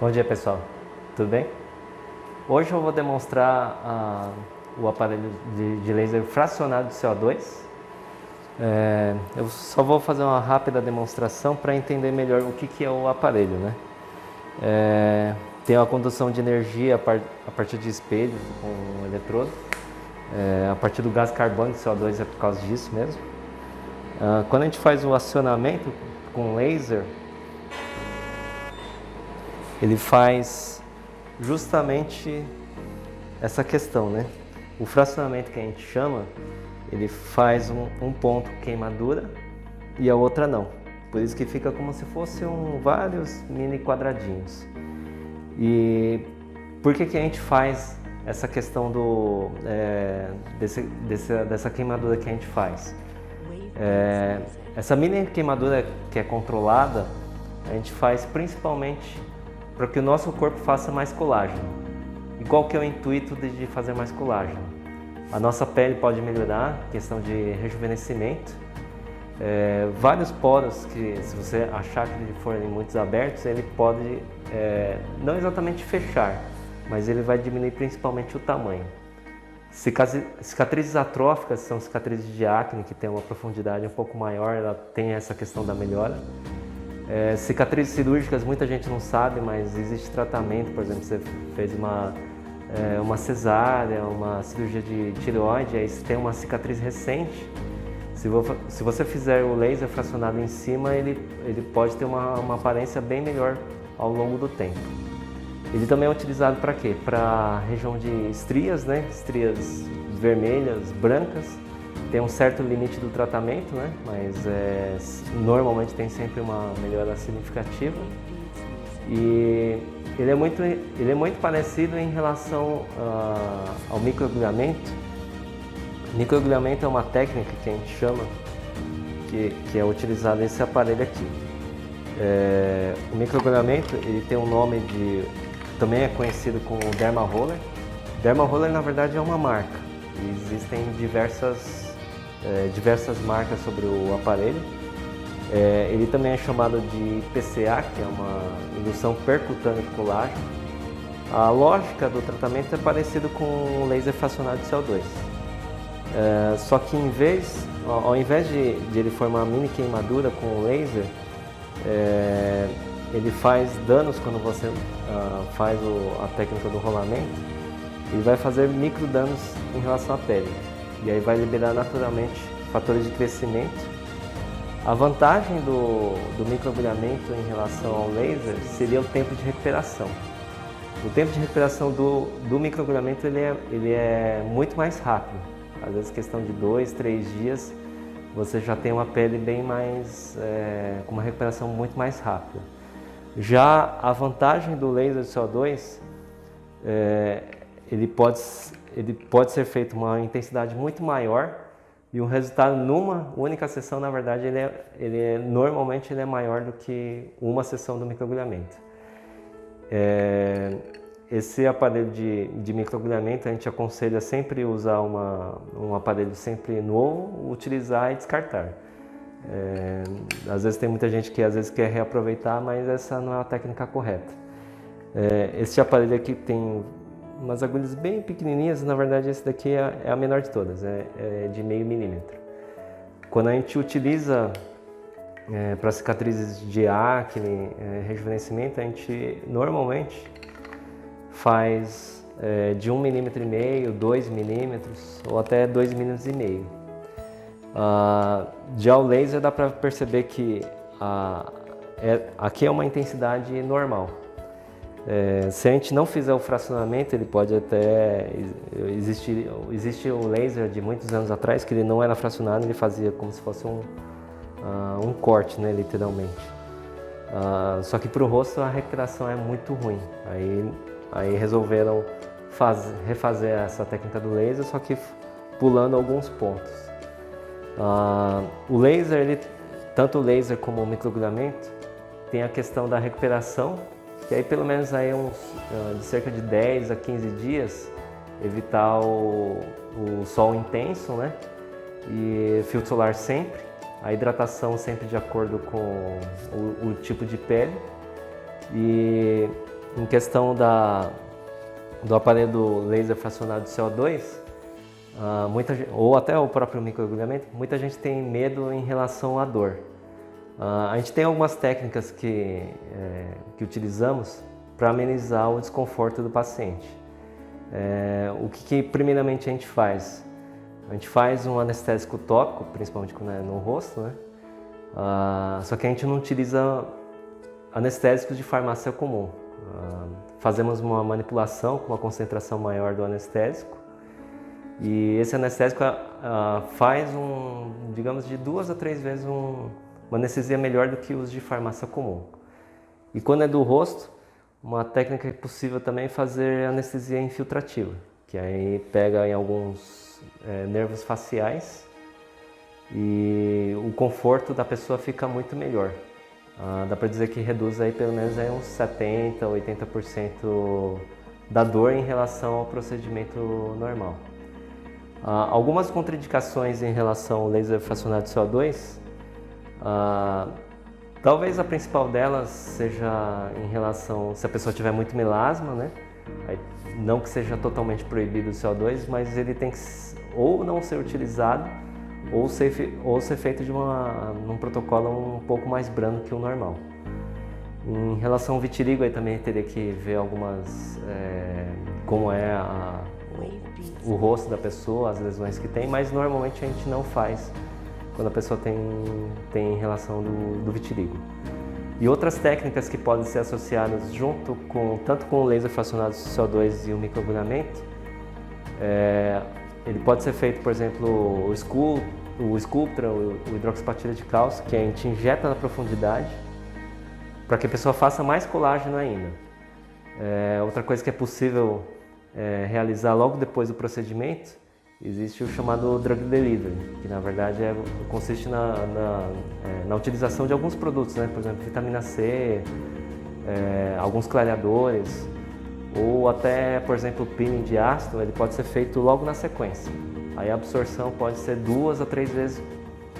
Bom dia, pessoal, tudo bem? Hoje eu vou demonstrar o aparelho de laser fracionado de CO2. Eu só vou fazer uma rápida demonstração para entender melhor o que é o aparelho, né? Tem uma condução de energia a partir de espelhos com um eletrodo. A partir do gás carbônico, CO2 é por causa disso mesmo. Quando a gente faz o acionamento com laser, ele faz justamente essa questão, né? O fracionamento que a gente chama, ele faz um ponto queimadura e a outra não. Por isso que fica como se fossem vários mini quadradinhos. E por que a gente faz essa questão dessa queimadura que a gente faz? Essa mini queimadura que é controlada, a gente faz principalmente para que o nosso corpo faça mais colágeno. E qual que é o intuito de fazer mais colágeno? A nossa pele pode melhorar, questão de rejuvenescimento. Vários poros que, se você achar que forem muito abertos, ele pode não exatamente fechar, mas ele vai diminuir principalmente o tamanho. Cicatrizes atróficas são cicatrizes de acne, que tem uma profundidade um pouco maior, ela tem essa questão da melhora. Cicatrizes cirúrgicas, muita gente não sabe, mas existe tratamento. Por exemplo, você fez uma cesárea, uma cirurgia de tireoide, aí você tem uma cicatriz recente. Se você fizer o laser fracionado em cima, ele pode ter uma aparência bem melhor ao longo do tempo. Ele também é utilizado para quê? Para a região de estrias, né? Estrias vermelhas, brancas. Tem um certo limite do tratamento, né? Mas normalmente tem sempre uma melhora significativa. E ele é muito parecido em relação ao microagulhamento. Microagulhamento é uma técnica que a gente chama, que é utilizada nesse aparelho aqui. O microagulhamento, ele tem um nome também é conhecido como Derma Roller. Derma Roller, na verdade, é uma marca. Existem diversas marcas sobre o aparelho. Ele também é chamado de PCA, que é uma indução percutânea de colágeno. A lógica do tratamento é parecido com o laser fracionado de CO2. Só que ao invés de ele formar uma mini queimadura com o laser, ele faz danos quando você faz a técnica do rolamento. Ele vai fazer micro danos em relação à pele. E aí vai liberar naturalmente fatores de crescimento. A vantagem do microagulhamento em relação ao laser seria o tempo de recuperação. O tempo de recuperação do microagulhamento ele é muito mais rápido. Às vezes, questão de 2, 3 dias, você já tem uma pele bem mais, com uma recuperação muito mais rápida. Já a vantagem do laser de CO2, ele pode ser feito uma intensidade muito maior e o resultado numa única sessão, na verdade, normalmente ele é maior do que uma sessão do microagulhamento. Esse aparelho de microagulhamento, a gente aconselha sempre usar um aparelho sempre novo, utilizar e descartar. Às vezes tem muita gente que às vezes quer reaproveitar, mas essa não é a técnica correta. Esse aparelho aqui tem umas agulhas bem pequenininhas, na verdade esse daqui é a menor de todas, é de meio milímetro. Quando a gente utiliza para cicatrizes de acne, rejuvenescimento, a gente normalmente faz de 1,5 mm, 2 mm ou até 2,5 mm. Já o laser dá para perceber que aqui é uma intensidade normal. Se a gente não fizer o fracionamento, ele pode até existe o laser de muitos anos atrás que ele não era fracionado, ele fazia como se fosse um corte, né, literalmente. Só que para o rosto a recuperação é muito ruim. Aí resolveram refazer essa técnica do laser, só que pulando alguns pontos. O laser, tanto o laser como o microagulhamento, tem a questão da recuperação, que aí pelo menos aí de cerca de 10 a 15 dias, evitar o sol intenso, né? E filtro solar sempre, a hidratação sempre de acordo com o tipo de pele. E Em questão do aparelho laser fracionado de CO2, ou até o próprio microagulhamento, muita gente tem medo em relação à dor. A gente tem algumas técnicas que utilizamos para amenizar o desconforto do paciente. O que primeiramente a gente faz? A gente faz um anestésico tópico, principalmente quando é no rosto, né? Só que a gente não utiliza anestésicos de farmácia comum. Fazemos uma manipulação com uma concentração maior do anestésico e esse anestésico faz digamos, de 2 a 3 vezes uma anestesia melhor do que os de farmácia comum. E quando é do rosto, uma técnica que é possível também fazer anestesia infiltrativa, que aí pega em alguns nervos faciais e o conforto da pessoa fica muito melhor. Dá para dizer que reduz aí pelo menos aí uns 70% a 80% da dor em relação ao procedimento normal. Algumas contraindicações em relação ao laser fracionado de CO2, talvez a principal delas seja em relação se a pessoa tiver muito melasma, né? Não que seja totalmente proibido o CO2, mas ele tem que ou não ser utilizado ou ser feito num protocolo um pouco mais brando que o normal. Em relação ao vitiligo, aí também teria que ver como é o rosto da pessoa, as lesões que tem, mas normalmente a gente não faz quando a pessoa tem em relação do vitiligo. E outras técnicas que podem ser associadas tanto com o laser fracionado de CO2 e o microagulhamento, ele pode ser feito, por exemplo, o Sculptra, o hidroxiapatita de cálcio, que a gente injeta na profundidade para que a pessoa faça mais colágeno ainda. Outra coisa que é possível realizar logo depois do procedimento, existe o chamado drug delivery, que na verdade consiste na utilização de alguns produtos, né? Por exemplo, vitamina C, alguns clareadores, ou até, por exemplo, o peeling de ácido, ele pode ser feito logo na sequência. Aí a absorção pode ser 2 a 3 vezes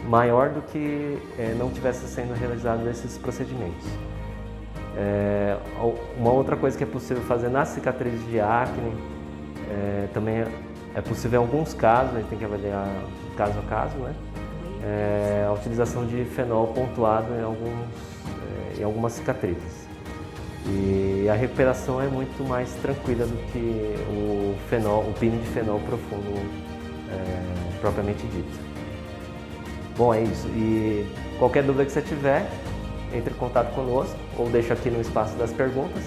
maior do que não tivesse sendo realizado esses procedimentos. Uma outra coisa que é possível fazer nas cicatrizes de acne, também é possível em alguns casos, a gente tem que avaliar caso a caso, né? A utilização de fenol pontuado em algumas cicatrizes. E a recuperação é muito mais tranquila do que o peeling de fenol profundo propriamente dito. Bom, é isso. E qualquer dúvida que você tiver, entre em contato conosco ou deixa aqui no espaço das perguntas.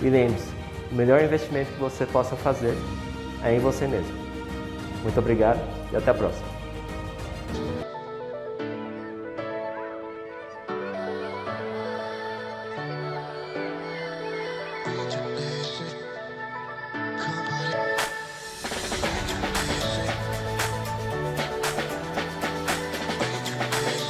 E lembre-se, o melhor investimento que você possa fazer é em você mesmo. Muito obrigado e até a próxima.